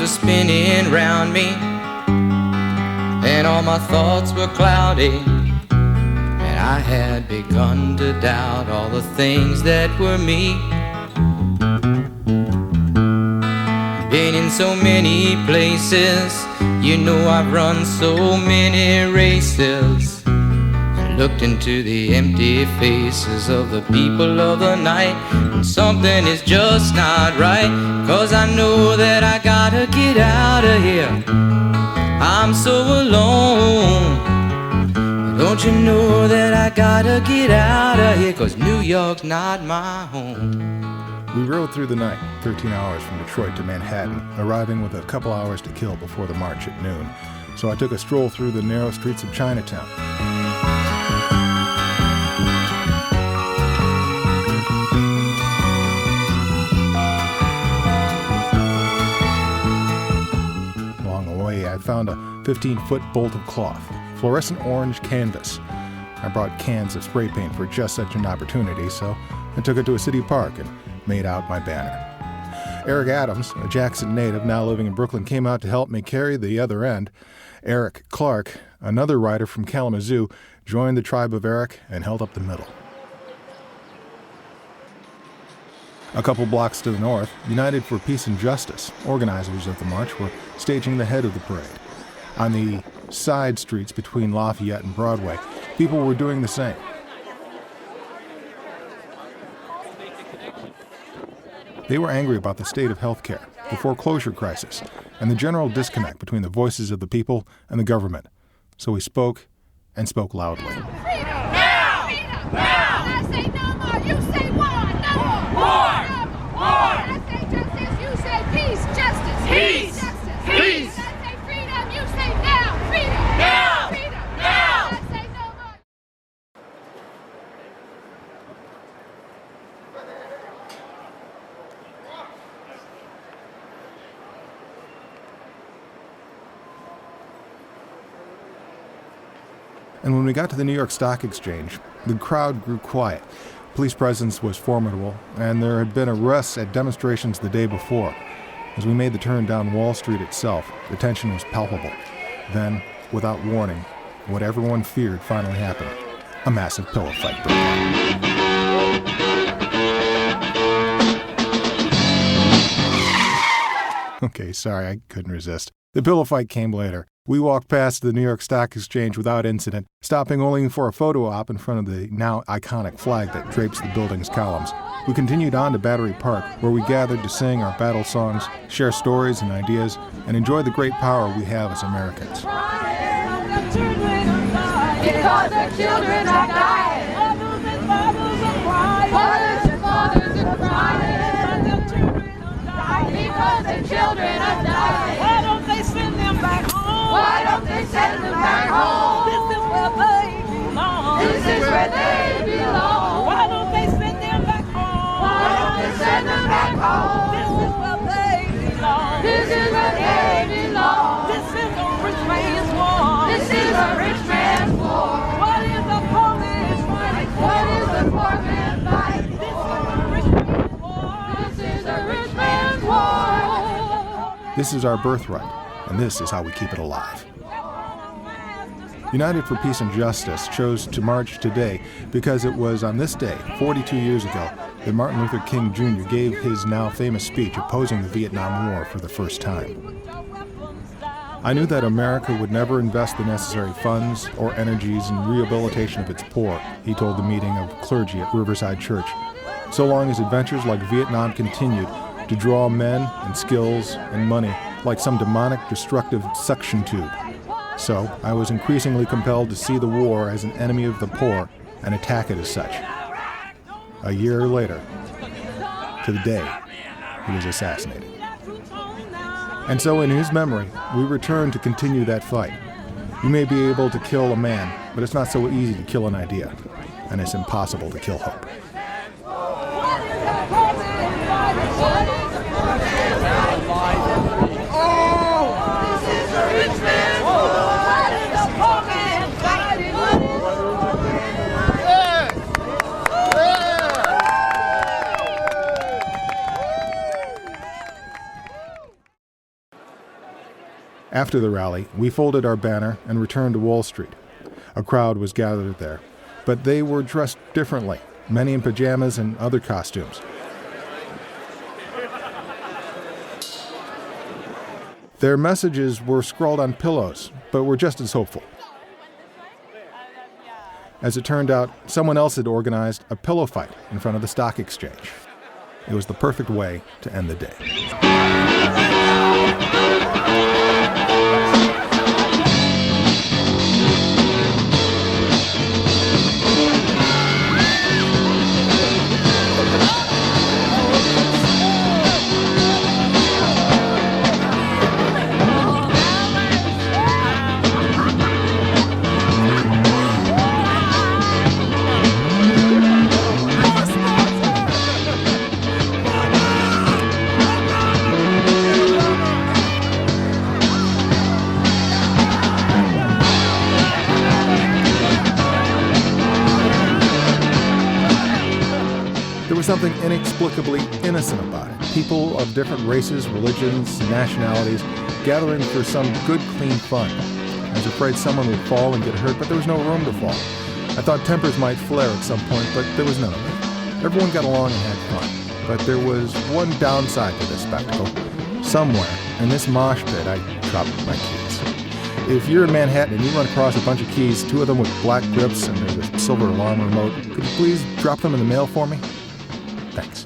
were spinning round me, and all my thoughts were cloudy, and I had begun to doubt all the things that were me. Been in so many places, you know I've run so many races, and looked into the empty faces of the people of the night, and something is just not right, 'cause I know that I gotta get out of here. I'm so alone. Don't you know that I gotta get out of here, 'cause New York's not my home. We rode through the night, 13 hours from Detroit to Manhattan, arriving with a couple hours to kill before the march at noon. So I took a stroll through the narrow streets of Chinatown. Along the way, I found a 15-foot bolt of cloth, fluorescent orange canvas. I brought cans of spray paint for just such an opportunity, so I took it to a city park and made out my banner. Eric Adams, a Jackson native now living in Brooklyn, came out to help me carry the other end. Eric Clark, another writer from Kalamazoo, joined the tribe of Eric and held up the middle. A couple blocks to the north, United for Peace and Justice, organizers of the march, were staging the head of the parade. On the side streets between Lafayette and Broadway, people were doing the same. They were angry about the state of healthcare, the foreclosure crisis, and the general disconnect between the voices of the people and the government. So we spoke, and spoke loudly. Freedom! Now! Freedom! Now! I say no more, you say war! No more! War! I say justice, you say peace! Justice! Peace! Justice! Peace! I say freedom, you say now! Freedom! Now! Freedom! Now! I say no more. And when we got to the New York Stock Exchange, the crowd grew quiet. Police presence was formidable, and there had been arrests at demonstrations the day before. As we made the turn down Wall Street itself, the tension was palpable. Then, without warning, what everyone feared finally happened. A massive pillow fight broke out. Okay, sorry, I couldn't resist. The pillow fight came later. We walked past the New York Stock Exchange without incident, stopping only for a photo op in front of the now iconic flag that drapes the building's columns. We continued on to Battery Park, where we gathered to sing our battle songs, share stories and ideas, and enjoy the great power we have as Americans. Because the children are dying. Mothers and fathers are crying. Mothers and fathers are crying. Because the children are dying. Why don't they send them back home? Why don't they send them back home? This is where they belong. This is where they belong. Why don't they send them back home? Why don't they send them back home? This is where they belong. This is where they belong. This is a rich man's war. This is a rich man's war. What is a poor man's fight? What is a poor man's fight? This is a rich man's war. This is a rich man's war. This is our birthright, and this is how we keep it alive. United for Peace and Justice chose to march today because it was on this day, 42 years ago, that Martin Luther King Jr. gave his now famous speech opposing the Vietnam War for the first time. I knew that America would never invest the necessary funds or energies in rehabilitation of its poor, he told the meeting of clergy at Riverside Church, so long as adventures like Vietnam continued to draw men and skills and money like some demonic, destructive suction tube. So I was increasingly compelled to see the war as an enemy of the poor and attack it as such. A year later, to the day, he was assassinated. And so in his memory, we return to continue that fight. You may be able to kill a man, but it's not so easy to kill an idea, and it's impossible to kill hope. After the rally, we folded our banner and returned to Wall Street. A crowd was gathered there, but they were dressed differently, many in pajamas and other costumes. Their messages were scrawled on pillows, but were just as hopeful. As it turned out, someone else had organized a pillow fight in front of the stock exchange. It was the perfect way to end the day. There was something inexplicably innocent about it. People of different races, religions, nationalities, gathering for some good, clean fun. I was afraid someone would fall and get hurt, but there was no room to fall. I thought tempers might flare at some point, but there was none of it. Everyone got along and had fun. But there was one downside to this spectacle. Somewhere in this mosh pit, I dropped my keys. If you're in Manhattan and you run across a bunch of keys, 2 of them with black grips and there's a silver alarm remote, could you please drop them in the mail for me? Thanks.